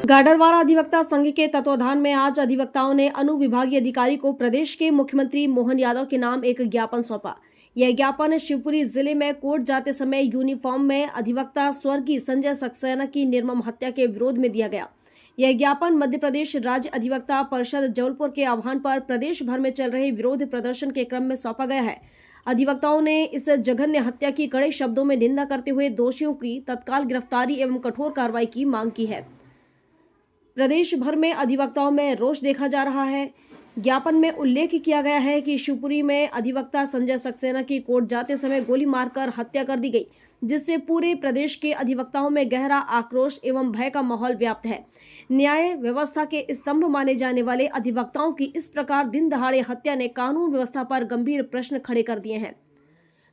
गाडरवारा अधिवक्ता संघ के तत्वाधान में आज अधिवक्ताओं ने अनुविभागीय अधिकारी को प्रदेश के मुख्यमंत्री मोहन यादव के नाम एक ज्ञापन सौंपा। यह ज्ञापन शिवपुरी जिले में कोर्ट जाते समय यूनिफॉर्म में अधिवक्ता स्वर्गीय संजय सक्सेना की निर्मम हत्या के विरोध में दिया गया। यह ज्ञापन मध्य प्रदेश राज्य अधिवक्ता परिषद जबलपुर के आह्वान पर प्रदेश भर में चल रहे विरोध प्रदर्शन के क्रम में सौंपा गया है। अधिवक्ताओं ने इस जघन्य हत्या की कड़े शब्दों में निंदा करते हुए दोषियों की तत्काल गिरफ्तारी एवं कठोर कार्रवाई की मांग की है। प्रदेश भर में अधिवक्ताओं में रोष देखा जा रहा है। ज्ञापन में उल्लेख किया गया है कि शिवपुरी में अधिवक्ता संजय सक्सेना की कोर्ट जाते समय गोली मारकर हत्या कर दी गई, जिससे पूरे प्रदेश के अधिवक्ताओं में गहरा आक्रोश एवं भय का माहौल व्याप्त है। न्याय व्यवस्था के स्तंभ माने जाने वाले अधिवक्ताओं की इस प्रकार दिन दहाड़े हत्या ने कानून व्यवस्था पर गंभीर प्रश्न खड़े कर दिए हैं।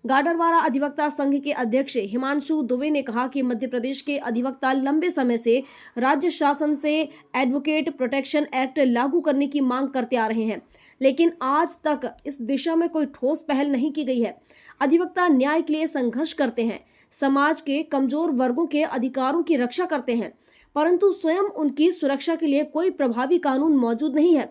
गाडरवारा अधिवक्ता संघ के अध्यक्ष हिमांशु दुबे ने कहा कि मध्य प्रदेश के अधिवक्ता लंबे समय से राज्य शासन से एडवोकेट प्रोटेक्शन एक्ट लागू करने की मांग करते आ रहे हैं, लेकिन आज तक इस दिशा में कोई ठोस पहल नहीं की गई है। अधिवक्ता न्याय के लिए संघर्ष करते हैं, समाज के कमजोर वर्गों के अधिकारों की रक्षा करते हैं, परंतु स्वयं उनकी सुरक्षा के लिए कोई प्रभावी कानून मौजूद नहीं है।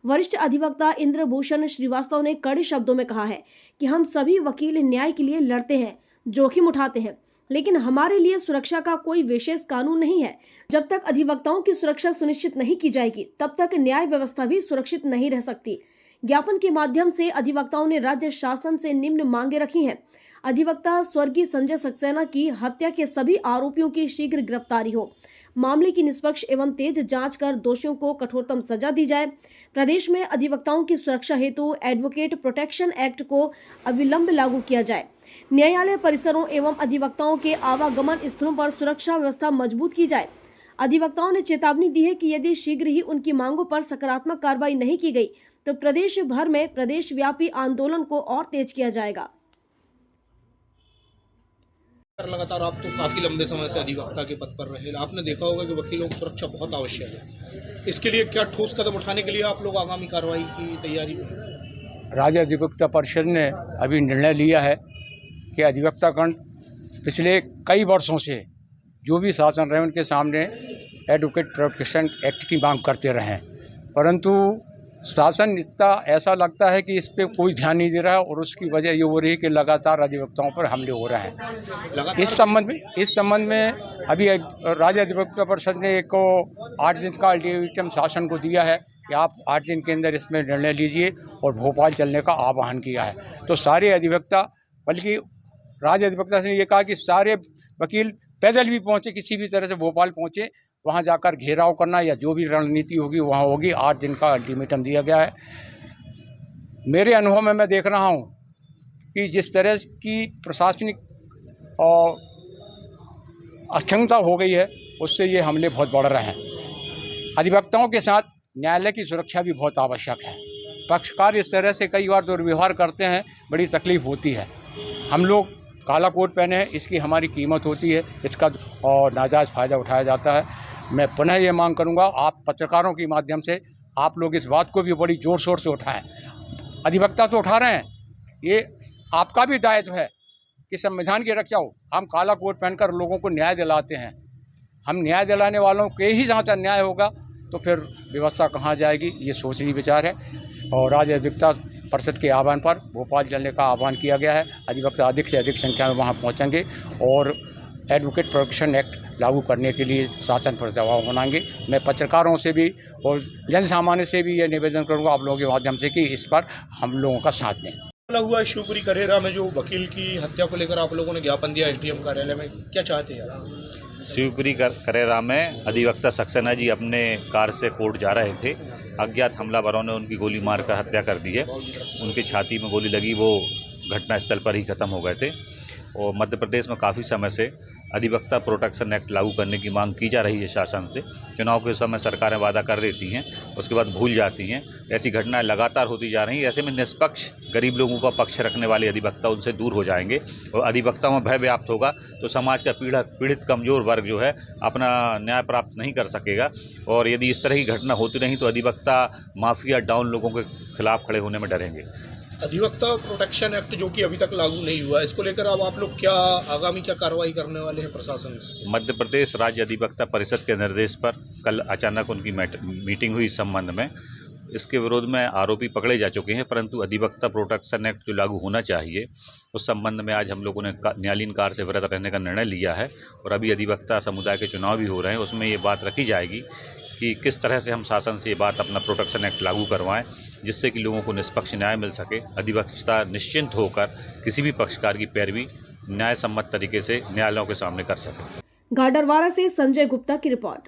वरिष्ठ अधिवक्ता इंद्रभूषण श्रीवास्तव ने कड़े शब्दों में कहा है कि हम सभी वकील न्याय के लिए लड़ते हैं, जोखिम उठाते हैं, लेकिन हमारे लिए सुरक्षा का कोई विशेष कानून नहीं है। जब तक अधिवक्ताओं की सुरक्षा सुनिश्चित नहीं की जाएगी, तब तक न्याय व्यवस्था भी सुरक्षित नहीं रह सकती। ज्ञापन के माध्यम से अधिवक्ताओं ने राज्य शासन से निम्न मांगे रखी हैं। अधिवक्ता स्वर्गीय संजय सक्सेना की हत्या के सभी आरोपियों की शीघ्र गिरफ्तारी हो, मामले की निष्पक्ष एवं तेज जांच कर दोषियों को कठोरतम सजा दी जाए। प्रदेश में अधिवक्ताओं की सुरक्षा हेतु एडवोकेट प्रोटेक्शन एक्ट को अविलंब लागू किया जाए। न्यायालय परिसरों एवं अधिवक्ताओं के आवागमन स्थलों पर सुरक्षा व्यवस्था मजबूत की जाए। अधिवक्ताओं ने चेतावनी दी है कि यदि शीघ्र ही उनकी मांगों पर सकारात्मक कार्रवाई नहीं की गई तो प्रदेश भर में प्रदेश व्यापी आंदोलन को और तेज किया जाएगा। लगातार आप तो काफ़ी लंबे समय से अधिवक्ता के पद पर रहे, आपने देखा होगा कि वकीलों की सुरक्षा बहुत आवश्यक है। इसके लिए क्या ठोस कदम उठाने के लिए आप लोग आगामी कार्रवाई की तैयारी में? राज्य अधिवक्ता परिषद ने अभी निर्णय लिया है कि अधिवक्तागण पिछले कई वर्षों से जो भी शासन रहे उनके सामने एडवोकेट प्रोटेक्शन एक्ट की मांग करते रहे, परंतु शासन इतना ऐसा लगता है कि इस पर कोई ध्यान नहीं दे रहा है और उसकी वजह ये हो रही है कि लगातार अधिवक्ताओं पर हमले हो रहे हैं। इस संबंध में अभी राज्य अधिवक्ता परिषद ने एक 8 दिन का अल्टीमेटम शासन को दिया है कि आप 8 दिन के अंदर इसमें निर्णय लीजिए और भोपाल चलने का आह्वान किया है। तो सारे अधिवक्ता, बल्कि राज्य अधिवक्ता से ये कहा कि सारे वकील पैदल भी पहुँचे, किसी भी तरह से भोपाल पहुँचे, वहाँ जाकर घेराव करना या जो भी रणनीति होगी वहाँ होगी। 8 दिन का अल्टीमेटम दिया गया है। मेरे अनुभव में मैं देख रहा हूँ कि जिस तरह की प्रशासनिक और अक्षमता हो गई है उससे ये हमले बहुत बढ़ रहे हैं। अधिवक्ताओं के साथ न्यायालय की सुरक्षा भी बहुत आवश्यक है। पक्षकार इस तरह से कई बार दुर्व्यवहार करते हैं, बड़ी तकलीफ होती है। हम लोग काला कोट पहने हैं, इसकी हमारी कीमत होती है, इसका और नाजायज़ फ़ायदा उठाया जाता है। मैं पुनः ये मांग करूंगा, आप पत्रकारों के माध्यम से आप लोग इस बात को भी बड़ी ज़ोर शोर से उठाएं। अधिवक्ता तो उठा रहे हैं, ये आपका भी दायित्व है कि संविधान की रक्षा हो। हम काला कोट पहनकर लोगों को न्याय दिलाते हैं। हम न्याय दिलाने वालों के ही जहाँ तक अन्याय होगा तो फिर व्यवस्था कहाँ जाएगी, ये सोचनी विचार है। और राज्य अधिवक्ता परिषद के आह्वान पर भोपाल चलने का आह्वान किया गया है। अधिवक्ता अधिक से अधिक संख्या में वहाँ पहुँचेंगे और एडवोकेट प्रोटेक्शन एक्ट लागू करने के लिए शासन पर दबाव बनाएंगे। मैं पत्रकारों से भी और जन सामान्य से भी ये निवेदन करूंगा आप लोगों के माध्यम से कि इस पर हम लोगों का साथ दें। हुआ शिवपुरी करेरा में जो वकील की हत्या को लेकर आप लोगों ने ज्ञापन दिया एसडीएम कार्यालय में, क्या चाहते हैं आप? शिवपुरी करेरा में अधिवक्ता सक्सेना जी अपने कार से कोर्ट जा रहे थे। अज्ञात हमलावरों ने उनकी गोली मारकर हत्या कर दी है। उनकी छाती में गोली लगी, वो घटनास्थल पर ही ख़त्म हो गए थे। और मध्य प्रदेश में काफ़ी समय से अधिवक्ता प्रोटेक्शन एक्ट लागू करने की मांग की जा रही है शासन से। चुनाव के समय सरकारें वादा कर देती हैं, उसके बाद भूल जाती हैं। ऐसी घटनाएं लगातार होती जा रही हैं। ऐसे में निष्पक्ष गरीब लोगों का पक्ष रखने वाले अधिवक्ता उनसे दूर हो जाएंगे और अधिवक्ताओं में भय व्याप्त होगा तो समाज का पीड़ित कमज़ोर वर्ग जो है अपना न्याय प्राप्त नहीं कर सकेगा। और यदि इस तरह की घटना होती रही तो अधिवक्ता माफिया डाउन लोगों के खिलाफ खड़े होने में डरेंगे। अधिवक्ता प्रोटेक्शन एक्ट जो कि अभी तक लागू नहीं हुआ, इसको लेकर अब आप लोग क्या आगामी क्या कार्रवाई करने वाले हैं प्रशासन से? मध्य प्रदेश राज्य अधिवक्ता परिषद के निर्देश पर कल अचानक उनकी मीटिंग हुई इस संबंध में। इसके विरोध में आरोपी पकड़े जा चुके हैं, परंतु अधिवक्ता प्रोटेक्शन एक्ट जो लागू होना चाहिए उस संबंध में आज हम लोगों ने न्यायालयीन कार्य से विरत रहने का निर्णय लिया है। और अभी अधिवक्ता समुदाय के चुनाव भी हो रहे हैं, उसमें ये बात रखी जाएगी कि किस तरह से हम शासन से ये बात अपना प्रोटेक्शन एक्ट लागू करवाएं, जिससे कि लोगों को निष्पक्ष न्याय मिल सके। अधिवक्ता निश्चिंत होकर किसी भी पक्षकार की पैरवी न्याय सम्मत तरीके से न्यायालयों के सामने कर सके। गाडरवारा से संजय गुप्ता की रिपोर्ट।